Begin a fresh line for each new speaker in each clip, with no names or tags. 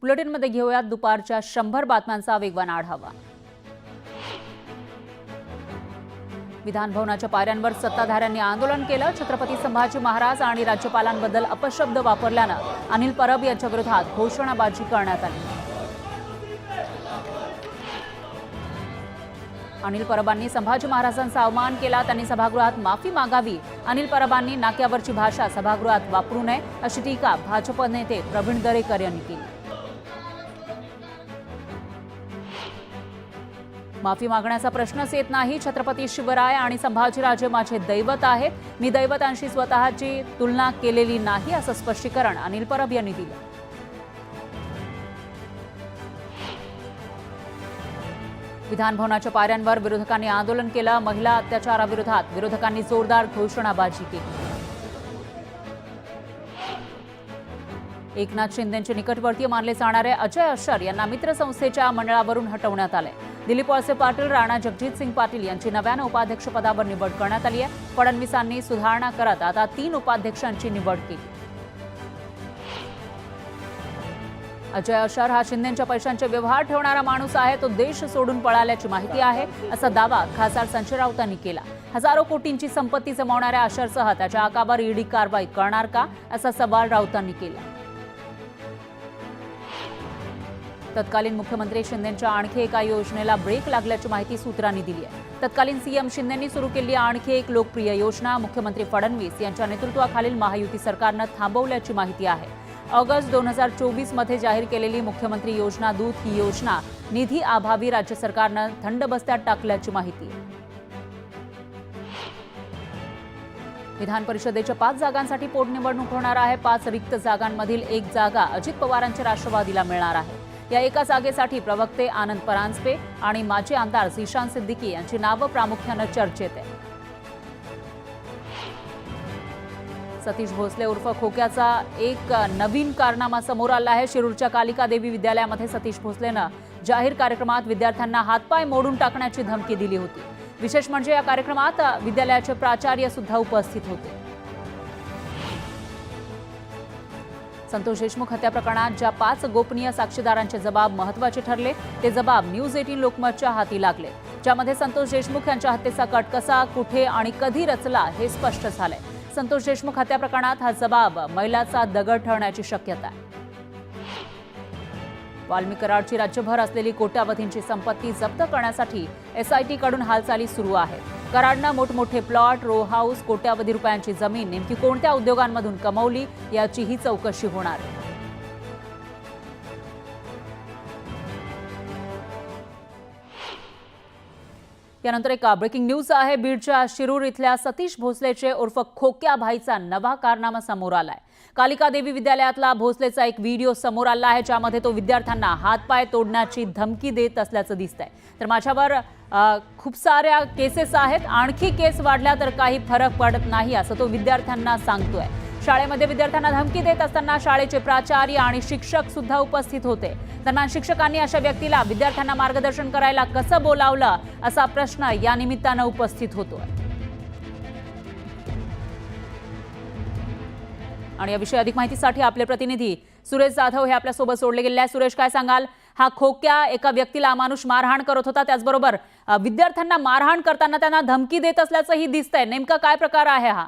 बुलेटिनमध्ये घेऊयात दुपारच्या 100 बातम्यांचा वेगवान आढावा। विधानभवनाच्या पायऱ्यांवर सत्ताधाऱ्यांनी आंदोलन केलं। छत्रपती संभाजी महाराज आणि राज्यपालांबद्दल अपशब्द वापरल्यानं अनिल परब यांच्या विरोधात घोषणाबाजी करण्यात आली। अनिल परबांनी संभाजी महाराजांचा अवमान केला, त्यांनी सभागृहात माफी मागावी। अनिल परबांनी नाक्यावरची भाषा सभागृहात वापरू नये अशी टीका भाजप नेते प्रवीण दरेकर यांनी केली। माफी मागण्याचा प्रश्नच येत नाही। छत्रपती शिवराय आणि संभाजीराजे माझे दैवत आहेत। मी दैवतांशी स्वतःची तुलना केलेली नाही असं स्पष्टीकरण अनिल परब यांनी दिलं। विधानभवनाच्या पायऱ्यांवर विरोधकांनी आंदोलन केलं। महिला अत्याचाराविरोधात विरोधकांनी जोरदार घोषणाबाजी केली। एकनाथ शिंदेंचे निकटवर्तीय मानले जाणारे अजय अशर यांना मित्र संस्थेच्या मंडळावरून हटवण्यात आले। दिलीप वळसे पाटील, राणा जगजितसिंग पाटील यांची नव्यानं उपाध्यक्षपदावर निवड करण्यात आली आहे। फडणवीसांनी सुधारणा करत आता 3 उपाध्यक्षांची निवड केली। अजय अशर हा शिंदेंच्या पैशांचे व्यवहार ठेवणारा माणूस आहे। तो देश सोडून पळाल्याची माहिती आहे असा दावा खासदार संजय राऊतांनी केला। हजारो कोटींची संपत्ती जमवणाऱ्या अशरसह त्याच्या आकावर ईडी कारवाई करणार का असा सवाल राऊतांनी केला। तत्कालीन मुख्यमंत्री शिंदेंच्या आणखी एका योजनेला ब्रेक लागल्याची माहिती सूत्रांनी दिली आहे। तत्कालीन सीएम शिंदेंनी सुरू केलेली आणखी एक लोकप्रिय योजना मुख्यमंत्री फडणवीस यांच्या नेतृत्वाखालील महायुती सरकारनं थांबवल्याची माहिती आहे। ऑगस्ट 2024 मध्ये जाहीर केलेली मुख्यमंत्री योजना दूत ही योजना निधी अभावी राज्य सरकारनं थंड बस्त्यात टाकल्याची माहिती आहे। विधान परिषदेच्या 5 जागांसाठी पोटनिवडणूक होणार आहे। 5 रिक्त जागांमधील 1 जागा अजित पवारांच्या राष्ट्रवादीला मिळणार आहे। या एका जागेसाठी प्रवक्ते आनंद परांजपे आणि माजी आमदार झिशान सिद्दीकी यांची नावं प्रामुख्यानं चर्चेत आहे। सतीश भोसले उर्फ खोक्याचा एक नवीन कारनामा समोर आला आहे। शिरूरच्या कालिका देवी विद्यालयामध्ये सतीश भोसलेनं जाहीर कार्यक्रमात विद्यार्थ्यांना हातपाय मोडून टाकण्याची धमकी दिली होती। विशेष म्हणजे या कार्यक्रमात विद्यालयाचे प्राचार्य सुद्धा उपस्थित होते। संतोष देशमुख हत्या प्रकरणात ज्या 5 गोपनीय साक्षीदारांचे जबाब महत्त्वाचे ठरले ते जबाब न्यूज 18 लोकमतच्या हाती लागले, ज्यामध्ये संतोष देशमुख यांच्या हत्येचा कट कसा, कुठे आणि कधी रचला हे स्पष्ट झालंय। संतोष देशमुख हत्या प्रकरणात हा जबाब मैलाचा दगड ठरण्याची शक्यता आहे। वाल्मी कराडची राज्यभर असलेली कोट्यावधींची संपत्ती जप्त करण्यासाठी एसआयटी कडून हालचाली सुरू आहेत। कराडनं मोठमोठे प्लॉट, रो हाऊस, कोट्यावधी रुपयांची जमीन नेमकी कोणत्या उद्योगांमधून कमवली याचीही चौकशी होणार आहे। यानंतर एक ब्रेकिंग न्यूज आहे। बीडच्या शिरूर इथल्या सतीश भोसलेचे उर्फ खोक्या भाईचा नवा कारनामा समोर आलाय। कालिका देवी विद्यालयातला भोसलेचा एक व्हिडिओ समोर आला आहे, ज्यामध्ये तो विद्यार्थ्यांना हातपाय तोडण्याची धमकी देत असल्याचं दिसतंय। तर माझ्यावर खूप साऱ्या केसेस आहेत, आणखी केस वाढल्या तर काही फरक पडत नाही असं तो विद्यार्थ्यांना सांगतोय। शाळेमध्ये विद्यार्थ्यांना धमकी देत असताना शाळेचे प्राचार्य आणि शिक्षक सुद्धा उपस्थित होते। दरम्यान शिक्षकांनी अशा व्यक्तीला विद्यार्थ्यांना मार्गदर्शन करायला कसं बोलावलं असा प्रश्न या निमित्तानं उपस्थित होतोय। आणि याविषयी अधिक माहितीसाठी आपले प्रतिनिधी सुरेश जाधव हे आपल्या सोबत जोडले गेले आहेत। सुरेश, काय सांगाल? हा खोक्या एका व्यक्तीला अमानुष मारहाण करत होता, त्याचबरोबर विद्यार्थ्यांना मारहाण करताना त्यांना धमकी देत असल्याचंही दिसतंय। नेमका काय प्रकार आहे हा?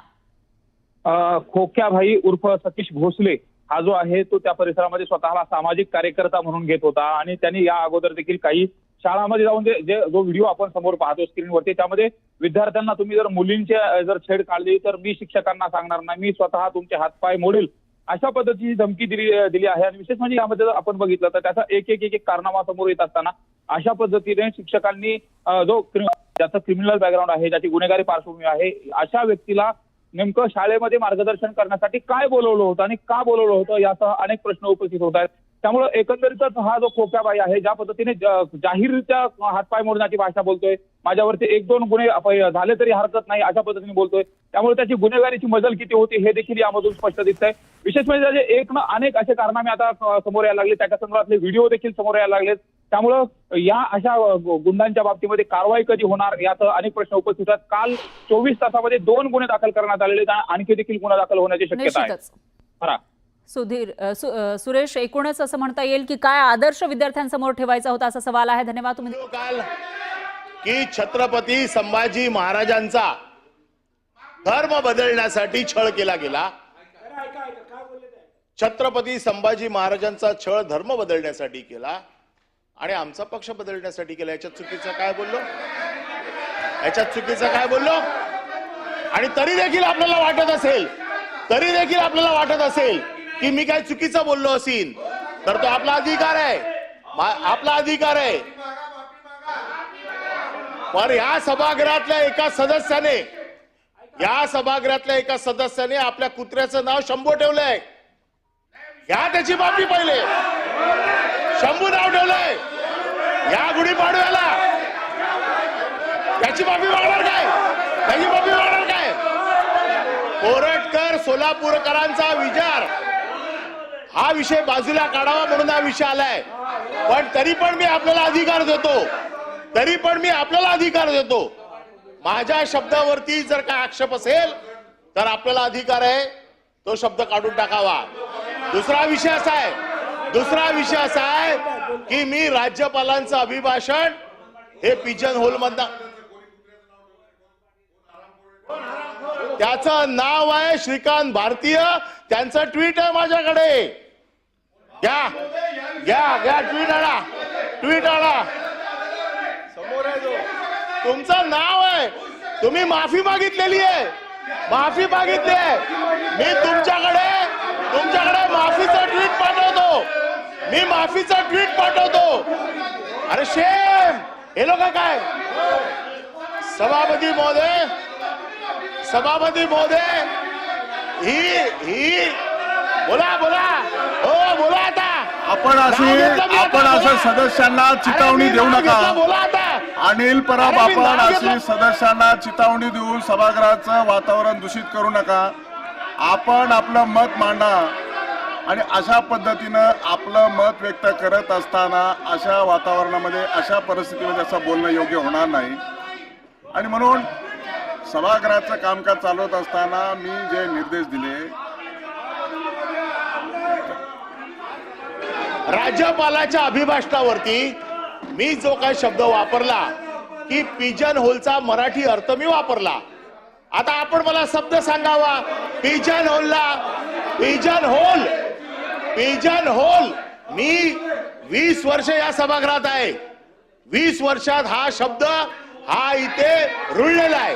खोक्या भाई उर्फ सतीश भोसले हा जो आहे तो त्या परिसरामध्ये स्वतःला सामाजिक कार्यकर्ता म्हणून घेत होता आणि त्यांनी या अगोदर देखील काही शाळांमध्ये जाऊन जो व्हिडिओ आपण समोर पाहतो स्क्रीनवरती, त्यामध्ये विद्यार्थ्यांना तुम्ही जर मुलींची जर छेड काढली तर मी शिक्षकांना सांगणार नाही, मी स्वतः तुमचे हातपाय मोडेल, अशा पद्धतीची धमकी दिली आहे। आणि विशेष म्हणजे यामध्ये जर आपण बघितलं तर त्याचा एक कारनामा समोर येत असताना अशा पद्धतीने शिक्षकांनी ज्याचं क्रिमिनल बॅकग्राऊंड आहे, ज्याची गुन्हेगारी पार्श्वभूमी आहे, अशा व्यक्तीला नेमकं शाळेमध्ये मार्गदर्शन करण्यासाठी काय बोलवलं होतं आणि का बोलवलं होतं यासह अनेक प्रश्न उपस्थित होत आहेत। त्यामुळे एकंदरीतच हा जो खोक्याबाई आहे, ज्या पद्धतीने जाहीररित्या हातपाय मोडण्याची भाषा बोलतोय, माझ्यावरती 1-2 गुन्हे झाले तरी हरकत नाही अशा पद्धतीने बोलतोय, त्यामुळे त्याची गुन्हेगारीची मजल किती होती हे देखील यामधून स्पष्ट दिसतंय। विशेष म्हणजे एक ना अनेक असे कारनामे आता समोर यायला लागले, त्याच्या संदर्भातले व्हिडिओ देखील समोर यायला लागलेत। त्यामुळं या अशा गुंडांच्या बाबतीमध्ये कारवाई कधी होणार यात अनेक प्रश्न उपस्थित आहेत। काल 24 तासामध्ये 2 गुन्हे दाखल करण्यात आलेले, आणखी देखील गुन्हा दाखल होण्याची शक्यता आहे।
सुरेश, एकूणच असं म्हणता येईल की काय आदर्श विद्यार्थ्यांसमोर ठेवायचा होता असा सवाल आहे. धन्यवाद. तुम्ही
काल की छत्रपती संभाजी महाराजांचा धर्म बदलण्यासाठी छळ केला गेला. छत्रपती संभाजी महाराजांचा छळ धर्म बदलण्यासाठी केला आणि आमचा पक्ष बदलण्यासाठी केला. याच्यात चुकीचं काय बोललो? याच्यात चुकीचं काय बोललो? आणि तरी देखील आपल्याला वाटत असेल की मी काय चुकीचं बोललो असेल तर तो आपला अधिकार आहे, पण या सभागृहातल्या एका सदस्याने आपल्या कुत्र्याचं नाव शंभू ठेवलंय. घ्या त्याची माफी. पहिले शंभू नाव ठेवलंय या गुढीपाडव्याला, त्याची माफी मागणार काय? कोरटकर सोलापूरकरांचा विचार हा विषय बाजूला काढावा म्हणून हा विषय आलाय. पण तरी पण मी आपल्याला अधिकार देतो. माझ्या शब्दावरती जर काय आक्षेप असेल तर आपल्याला अधिकार आहे तो शब्द काढून टाकावा. दुसरा विषय असा आहे की मी राज्यपालांचं अभिभाषण हे पिजन होल मधनं, त्याचं नाव आहे श्रीकांत भारतीय, त्यांचं ट्विट आहे माझ्याकडे. घ्या ट्विट आला समोर आहे. तुमचं नाव आहे, तुम्ही माफी मागितली आहे. मी तुमच्याकडे माफीचं ट्विट पाठवतो. अरे शेम, हे लोक काय? सभापती महोदय ही बोला आता.
आपण असं सदस्यांना चितावणी देऊ नका. अनिल परब, आपण अशी सदस्यांना चितावणी देऊन सभागृहाचं वातावरण दूषित करू नका. आपण आपलं मत मांडा आणि अशा पद्धतीनं आपलं मत व्यक्त करत असताना अशा वातावरणामध्ये, अशा परिस्थितीमध्ये असं बोलणं योग्य होणार नाही. आणि म्हणून सभागृहाचं कामकाज चालवत असताना मी जे निर्देश दिले,
राज्यपालाच्या अभिभाषणावरती मी जो काही शब्द वापरला की पिजन होलचा मराठी अर्थ मी वापरला. आता आपण मला शब्द सांगावा. पिजन होल मी 20 वर्ष या सभागृहात आहे. 20 वर्षात हा शब्द हा इथे रुळलेला आहे.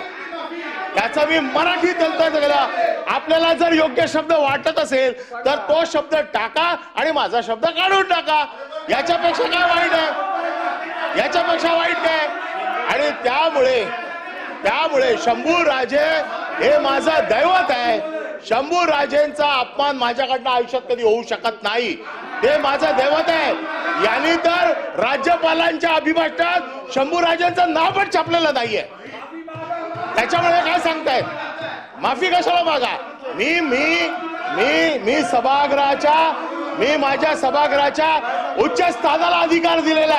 त्याचा मी मराठीत केला. आपल्याला जर योग्य शब्द वाटत असेल तर तो शब्द टाका आणि माझा शब्द काढून टाका. याच्यापेक्षा वाईट काय? आणि त्यामुळे शंभू राजे हे माझं दैवत आहे. शंभू राजेंचा अपमान माझ्याकडनं आयुष्यात कधी होऊ शकत नाही. ते माझं दैवत आहे. यांनी तर राज्यपालांच्या अभिभाषणात शंभू राजेंचं नाव पण छापलेलं नाहीये. त्याच्यामुळे काय सांगतायत? माफी कशाला मागा? मी माझ्या सभागृहाच्या उच्च स्थानाला अधिकार दिलेला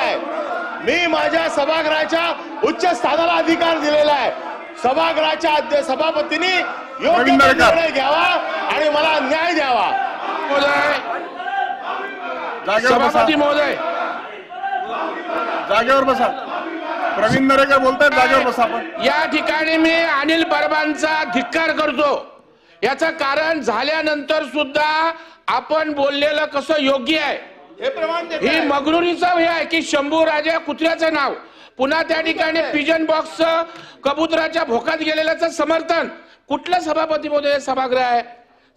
आहे. सभागृहाच्या सभापतींनी योग्य निर्णय घ्यावा आणि मला न्याय द्यावा.
सभापती महोदय जागेवर बसा. प्रवीण नरेकर बोलतायत, जागेवर बसा. आपण
या ठिकाणी मी अनिल परबांचा धिक्कार करतो. याचं कारण झाल्यानंतर सुद्धा आपण बोललेलं कसं योग्य आहे. ही मगरुरीचं हे आहे की शंभू राजा कुत्र्याचं नाव, पुन्हा त्या ठिकाणी पिजन बॉक्स कबुतराच्या भोकात गेलेल्याचं समर्थन. कुठलं सभापती महोदय सभागृह आहे?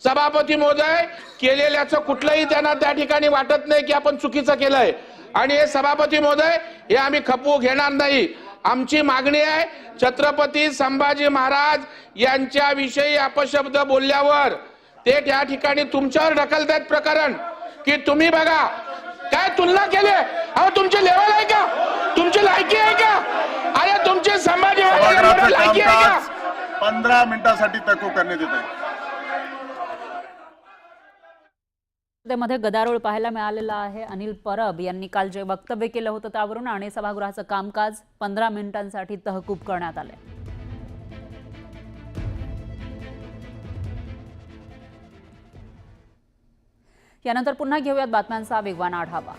सभापती महोदय केलेल्याचं कुठलंही त्यांना त्या ठिकाणी वाटत नाही की आपण चुकीचं केलंय. आणि हे सभापती महोदय हे आम्ही खपवू घेणार नाही. आमची मागणी आहे, छत्रपती संभाजी महाराज यांच्या विषयी अपशब्द बोलल्यावर ते त्या ठिकाणी तुमच्यावर ढकलतायत प्रकरण की तुम्ही बघा काय तुलना केली. अहो तुमची लेवल आहे का? तुमची लायकी आहे का? अरे तुमची संभाजी महाराज लायकी आहे का?
15 मिनिटांसाठी तहकूब करण्यात येत आहे.
मध्ये गदारोळ पाहायला मिळालेला आहे. अनिल परब यांनी काल जे वक्तव्य केलं होतं त्यावरून आणि सभागृहाचं कामकाज 15 मिनिटांसाठी तहकूब करण्यात आले. यानंतर पुन्हा घेऊयात बातम्यांचा वेगवान आढावा।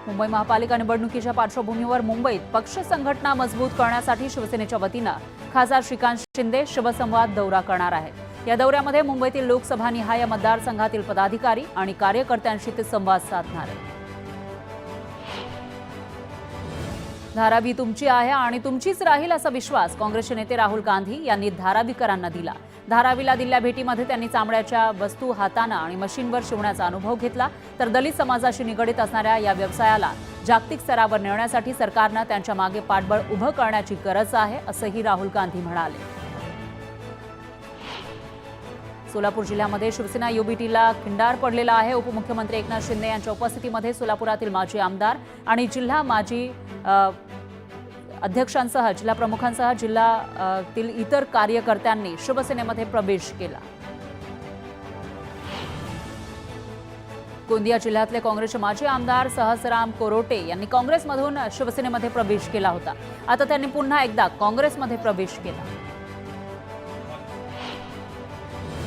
मुंबई महापालिका निवडणुकीच्या पार्श्वभूमीवर मुंबईत पक्ष संघटना मजबूत करण्यासाठी शिवसेनेच्या वतीनं खासदार श्रीकांत शिंदे शिवसंवाद दौरा करणार आहेत। या दौऱ्यामध्ये मुंबईतील लोकसभानिहाय मतदारसंघातील पदाधिकारी आणि कार्यकर्त्यांशी ते संवाद साधणार आहेत। धारावी तुमची आहे आणि तुमचीच राहील असा विश्वास काँग्रेसचे नेते राहुल गांधी यांनी धारावीकरांना दिला। धारावीला दिलेल्या भेटीमध्ये त्यांनी चामड्याच्या वस्तू हाताने आणि मशीनवर शिवण्याचा अनुभव घेतला। तर दलित समाजाशी निगडित असणाऱ्या या व्यवसायाला जागतिक स्तरावर नेण्यासाठी सरकारने त्यांच्या मागे पाठबळ उभं करण्याची गरज आहे असंही राहुल गांधी म्हणाले। सोलापूर जिल्ह्यामध्ये शिवसेना युबीटीला खिंडार पडलेला आहे। उपमुख्यमंत्री एकनाथ शिंदे यांच्या उपस्थितीमध्ये सोलापुरातील माजी आमदार आणि जिल्हा माजी अध्यक्षांसह जिल्हा प्रमुखांसह जिल्ह्यातील इतर कार्यकर्त्यांनी शिवसेनेमध्ये प्रवेश केला। गोंदिया जिल्ह्यातले काँग्रेसचे माजी आमदार सहसराम कोरोटे यांनी काँग्रेसमधून शिवसेनेमध्ये प्रवेश केला होता। आता त्यांनी पुन्हा एकदा काँग्रेसमध्ये प्रवेश केला।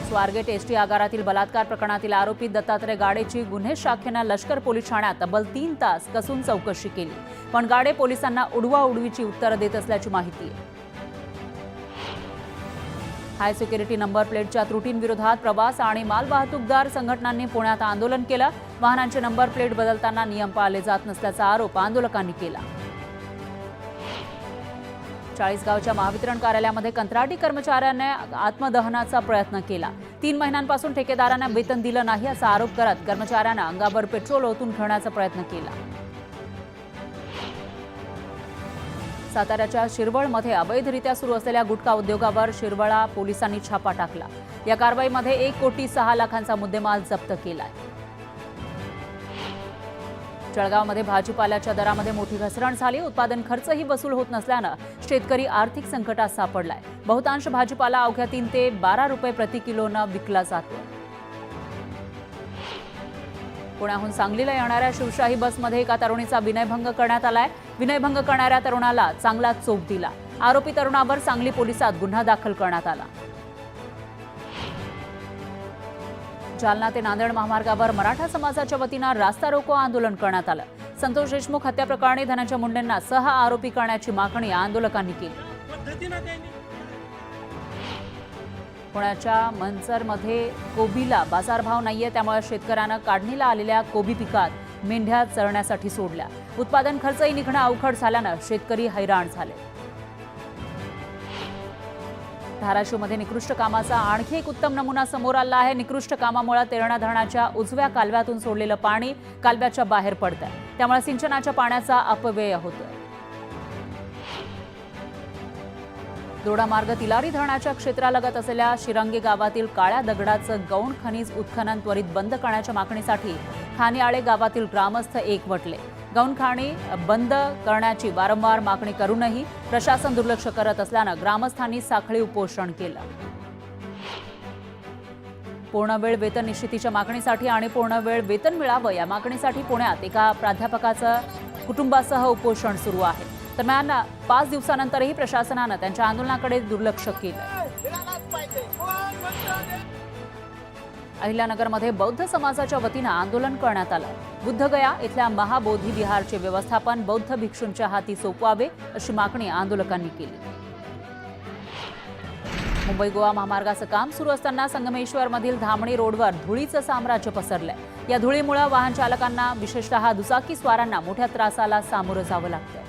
स्वारगेट एसटी आगारातील बलात्कार प्रकरणातील आरोपी दत्तात्रय गाडेची गुन्हे शाखेनं लष्कर पोलीस ठाण्यात तब्बल 3 तास कसून चौकशी केली, पण गाडे पोलिसांना उडवाउडवीची उत्तरं देत असल्याची माहिती आहे। हाय सिक्युरिटी नंबर प्लेटच्या त्रुटींविरोधात प्रवास आणि मालवाहतूकदार संघटनांनी पुण्यात आंदोलन केलं। वाहनांचे नंबर प्लेट बदलताना नियम पाळले जात नसल्याचा आरोप आंदोलकांनी केला। चाळीसगावच्या महावितरण कार्यालयामध्ये कंत्राटी कर्मचाऱ्याने आत्मदहनाचा प्रयत्न केला। 3 महिन्यांपासून ठेकेदारांना वेतन दिलं नाही असा आरोप करत कर्मचाऱ्यानं अंगावर पेट्रोल ओतून घेण्याचा प्रयत्न केला। साताऱ्याच्या शिरवळमध्ये अवैधरित्या सुरू असलेल्या गुटखा उद्योगावर शिरवळा पोलिसांनी छापा टाकला। या कारवाईमध्ये 1,06 लाखांचा मुद्देमाल जप्त केलाय। जळगावमध्ये भाजीपाल्याच्या दरामध्ये मोठी घसरण झाली। उत्पादन खर्चही वसूल होत नसल्यानं शेतकरी आर्थिक संकटात सापडलाय। बहुतांश भाजीपाला अवघ्या 3 ते 12 रुपये प्रति किलोनं विकला जातो। पुण्याहून सांगलीला येणाऱ्या शिवशाही बसमध्ये एका तरुणीचा विनयभंग करण्यात आलाय। विनयभंग करणाऱ्या तरुणाला चांगला चोप दिला। आरोपी तरुणावर सांगली पोलिसात गुन्हा दाखल करण्यात आला। जालना ते नांदेड महामार्गावर मराठा समाजाच्या वतीनं रास्ता रोको आंदोलन करण्यात आलं। संतोष देशमुख हत्या प्रकरणी धनंजय मुंडेंना सह आरोपी करण्याची मागणी आंदोलकांनी केली। पुण्याच्या मनसरमध्ये कोबीला बाजारभाव नाहीये, त्यामुळे शेतकऱ्यांना काढणीला आलेल्या कोबी पिकात मेंढ्या चरण्यासाठी सोडल्या। उत्पादन खर्चही निघणं अवघड झाल्यानं शेतकरी हैराण झाले। धाराशिवमध्ये निकृष्ट कामाचा आणखी एक उत्तम नमुना समोर आला आहे। निकृष्ट कामामुळे तेरणा धरणाच्या उजव्या कालव्यातून सोडलेलं पाणी कालव्याच्या बाहेर पडतंय, त्यामुळे सिंचनाच्या पाण्याचा अपव्यय होतोय। दोडामार्ग तिलारी धरणाच्या क्षेत्रालगत असलेल्या शिरंगे गावातील काळ्या दगडाचं गौण खनिज उत्खनन त्वरित बंद करण्याच्या मागणीसाठी खानियाळे गावातील ग्रामस्थ एकवटले। गौण खाणी बंद करण्याची वारंवार मागणी करूनही प्रशासन दुर्लक्ष करत असल्यानं ग्रामस्थांनी साखळी उपोषण केलं। पूर्णवेळ वेतन निश्चितीच्या मागणीसाठी आणि पूर्णवेळ वेतन मिळावं या मागणीसाठी पुण्यात एका प्राध्यापकाचं कुटुंबासह उपोषण सुरू आहे। दरम्यान 5 दिवसानंतरही प्रशासनानं त्यांच्या आंदोलनाकडे दुर्लक्ष केलं। अहिल्यानगरमध्ये बौद्ध समाजाच्या वतीनं आंदोलन करण्यात आलं। बुद्धगया इथल्या महाबोधी विहारचे व्यवस्थापन बौद्ध भिक्षूंच्या हाती सोपवावे अशी मागणी आंदोलकांनी केली। मुंबई गोवा महामार्गाचं काम सुरू असताना संगमेश्वरमधील धामणी रोडवर धुळीचं साम्राज्य पसरलंय। या धुळीमुळे वाहन चालकांना विशेषतः दुचाकी स्वारांना मोठ्या त्रासाला सामोरं जावं लागतंय।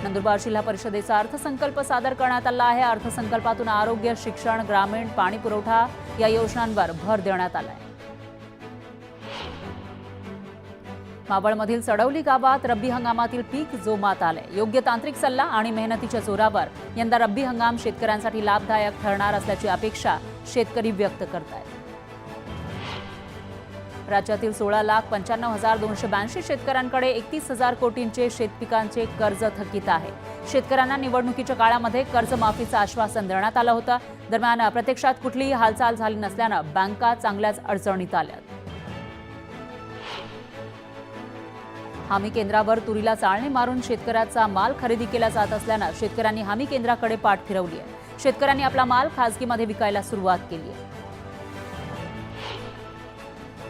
नंदुरबार जिल्हा परिषदेचा अर्थसंकल्प सादर करण्यात आला आहे। अर्थसंकल्पातून आरोग्य, शिक्षण, ग्रामीण पाणी पुरवठा या योजनांवर भर देण्यात आलाय। मावळमधील सडवली गावात रब्बी हंगामातील पीक जोमात आले। योग्य तांत्रिक सल्ला आणि मेहनतीच्या जोरावर यंदा रब्बी हंगाम शेतकऱ्यांसाठी लाभदायक ठरणार असल्याची अपेक्षा शेतकरी व्यक्त करतायत। राज्यातील 16,95,282 शेतकऱ्यांकडे 31,000 कोटींचे शेतपिकांचे कर्ज थकीत आहे। शेतकऱ्यांना निवडणुकीच्या काळामध्ये कर्जमाफीचं आश्वासन देण्यात आलं होतं। दरम्यान प्रत्यक्षात कुठलीही हालचाल झाली नसल्यानं बँका चांगल्याच अडचणीत आल्या। हमी केंद्रावर तुरीला चाळणी मारून शेतकऱ्याचा माल खरेदी केला जात असल्यानं शेतकऱ्यांनी हमी केंद्राकडे पाठ फिरवली आहे. शेतकऱ्यांनी आपला माल खासगीमध्ये विकायला सुरुवात केली आहे.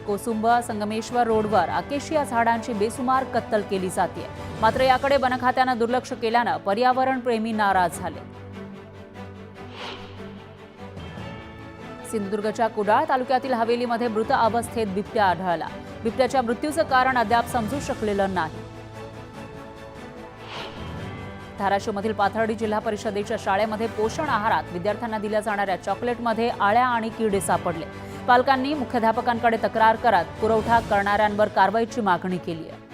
कोसुंब संगमेश्वर रोडवर अकेशिया झाडांची बेसुमार कत्तल केली जाते. मात्र याकडे वन खात्यानं दुर्लक्ष केल्यानं पर्यावरण प्रेमी नाराज झाले. सिंधुदुर्गच्या कुडाळ तालुक्यातील हवेलीमध्ये मृत अवस्थेत बिबट्या आढळला. बिबट्याच्या मृत्यूचं कारण अद्याप समजू शकलेलं नाही. धाराशिवमधील पाथर्डी जिल्हा परिषदेच्या शाळेमध्ये पोषण आहारात विद्यार्थ्यांना दिल्या जाणाऱ्या चॉकलेटमध्ये आळ्या आणि किडे सापडले. पालकांनी मुख्याध्यापकांकडे तक्रार करत पुरवठा करणाऱ्यांवर कारवाईची मागणी केली आहे.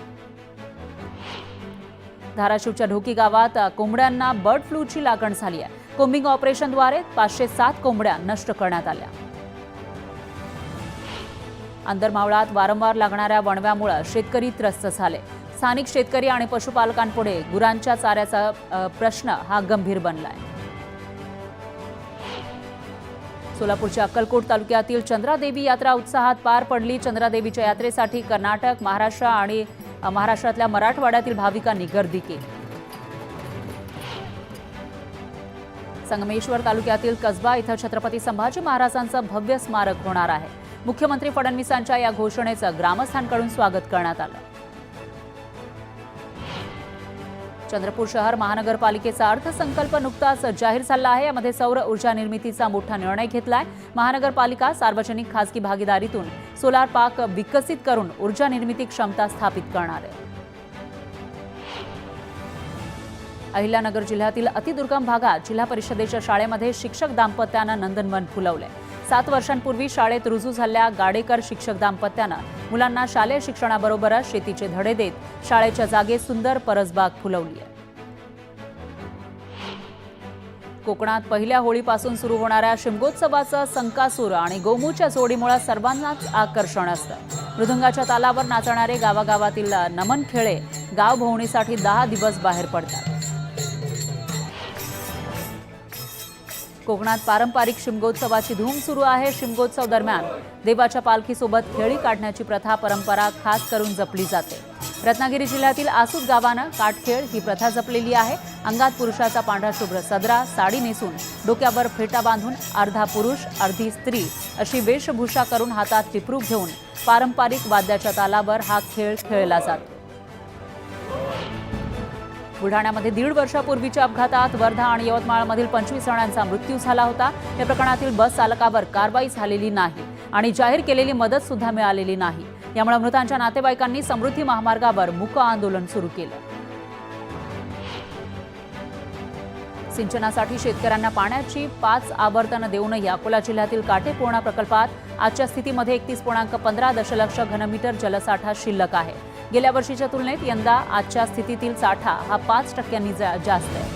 धाराशिवच्या ढोकी गावात कोंबड्यांना बर्ड फ्लूची लागण झाली आहे. कोम्बिंग ऑपरेशनद्वारे 507 कोंबड्या नष्ट करण्यात आल्या. अंदरमावळात वारंवार लागणाऱ्या वणव्यामुळे शेतकरी त्रस्त झाले. स्थानिक शेतकरी आणि पशुपालकांपुढे गुरांच्या चाऱ्याचा प्रश्न हा गंभीर बनलाय. सोलापूरच्या अक्कलकोट तालुक्यातील चंद्रादेवी यात्रा उत्साहात पार पडली. चंद्रादेवीच्या यात्रेसाठी कर्नाटक, महाराष्ट्र आणि महाराष्ट्रातल्या मराठवाड्यातील भाविकांनी गर्दी केली. संगमेश्वर तालुक्यातील कसबा इथं छत्रपती संभाजी महाराजांचं भव्य स्मारक होणार आहे. मुख्यमंत्री फडणवीसांच्या या घोषणेचं ग्रामस्थांकडून स्वागत करण्यात आलं. चंद्रपूर शहर महानगरपालिकेचा अर्थसंकल्प नुकताच जाहीर झाला आहे. यामध्ये सौर ऊर्जा निर्मितीचा मोठा निर्णय घेतलाय. महानगरपालिका सार्वजनिक खासगी भागीदारीतून सोलार पार्क विकसित करून ऊर्जा निर्मिती क्षमता स्थापित करणार आहे. अहिल्यानगर जिल्ह्यातील अतिदुर्गम भागात जिल्हा परिषदेच्या शाळेमध्ये शिक्षक दाम्पत्यानं नंदनवन फुलवलंय. 7 वर्षांपूर्वी शाळेत रुजू झालेल्या गाडेकर शिक्षक दाम्पत्यानं मुलांना शालेय शिक्षणाबरोबरच शेतीचे धडे देत शाळेच्या जागेत सुंदर परसबाग फुलवली आहे. कोकणात पहिल्या होळीपासून सुरू होणाऱ्या शिमगोत्सवाचं संकासूर आणि गोमूच्या जोडीमुळे सर्वांनाच आकर्षण असतं. मृदुंगाच्या तालावर नाचणारे गावागावातील नमन खेळे गाव भोवणीसाठी 10 दिवस बाहेर पडतात. कोकणात पारंपरिक शिमगोत्सवाची धूम सुरू आहे. शिमगोत्सव दरम्यान देवाच्या पालखीसोबत खेळी काढण्याची प्रथा परंपरा खास करून जपली जाते. रत्नागिरी जिल्ह्यातील आसूद गावानं काठखेळ ही प्रथा जपलेली आहे. अंगात पुरुषाचा पांढरा शुभ्र सदरा, साडी नेसून डोक्यावर फेटा बांधून अर्धा पुरुष अर्धी स्त्री अशी वेशभूषा करून हातात टिपरू घेऊन पारंपरिक वाद्याच्या तालावर हा खेळ खेळला जातो. बुलढाण्यामध्ये 1.5 वर्षापूर्वीच्या अपघातात वर्धा आणि यवतमाळमधील 25 जणांचा मृत्यू झाला होता. या प्रकरणातील बस चालकावर कारवाई झालेली नाही आणि जाहीर केलेली मदत सुद्धा मिळालेली नाही. यामुळे मृतांच्या नातेवाईकांनी समृद्धी महामार्गावर मूक आंदोलन सुरू केलं. सिंचनासाठी शेतकऱ्यांना पाण्याची 5 आवर्तनं देऊनही अकोला जिल्ह्यातील काटेपूर्णा प्रकल्पात आजच्या स्थितीमध्ये 31.15 दशलक्ष घनमीटर जलसाठा शिल्लक आहे. गेल्या वर्षीच्या तुलनेत यंदा आजच्या स्थितीतील साठा हा 5% जास्त आहे.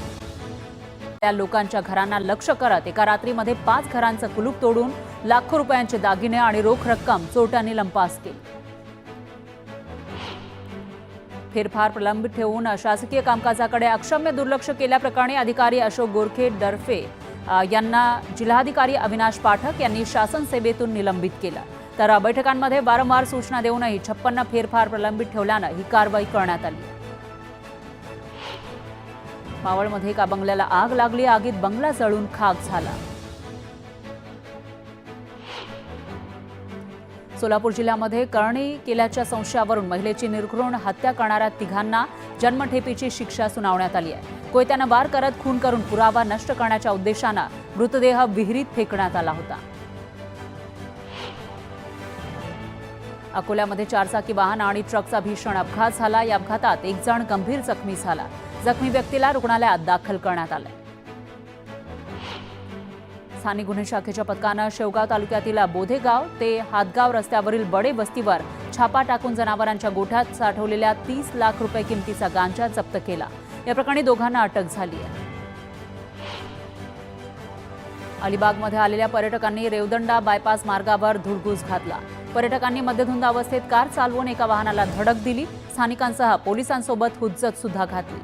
त्या लोकांच्या घरांना लक्ष्य करत एका रात्रीमध्ये 5 घरांचं कुलूप तोडून लाखो रुपयांचे दागिने आणि रोख रक्कम चोरट्यांनी लंपास केली. फेरफार प्रलंबित ठेवून शासकीय कामकाजाकडे अक्षम्य दुर्लक्ष केल्याप्रकरणी अधिकारी अशोक गोरखे डरफे यांना जिल्हाधिकारी अविनाश पाठक यांनी शासन सेवेतून निलंबित केलं. तर बैठकांमध्ये वारंवार सूचना देऊनही 56 फेरफार प्रलंबित ठेवल्यानं ही कारवाई करण्यात आली. मावळमध्ये एका बंगल्याला आग लागली. आगीत बंगला जळून खाक झाला. सोलापूर जिल्ह्यामध्ये करणी केल्याच्या संशयावरून महिलेची निर्घृण हत्या करणाऱ्या 3घांना जन्मठेपेची शिक्षा सुनावण्यात आली आहे. कोयत्यानं वार करत खून करून पुरावा नष्ट करण्याच्या उद्देशानं मृतदेह विहिरीत फेकण्यात आला होता. अकोल्यामध्ये 4चाकी वाहन आणि ट्रकचा भीषण अपघात झाला. या अपघातात 1 जण गंभीर जखमी झाला. जखमी व्यक्तीला रुग्णालयात दाखल करण्यात आले. स्थानिक गुन्हे शाखेच्या पथकानं शेवगाव तालुक्यातील बोधेगाव ते हातगाव रस्त्यावरील बडे वस्तीवर छापा टाकून जनावरांच्या गोठ्यात साठवलेल्या 30 लाख रुपये किमतीचा गांजा जप्त केला. या प्रकरणी 2घांना अटक झाली आहे. अलिबागमध्ये आलेल्या पर्यटकांनी रेवदंडा बायपास मार्गावर धुडगूस घातला. पर्यटकांनी मद्यधुंद अवस्थेत कार चालवून एका वाहनाला धडक दिली. स्थानिकांसह पोलिसांसोबत हुज्जत सुद्धा घातली.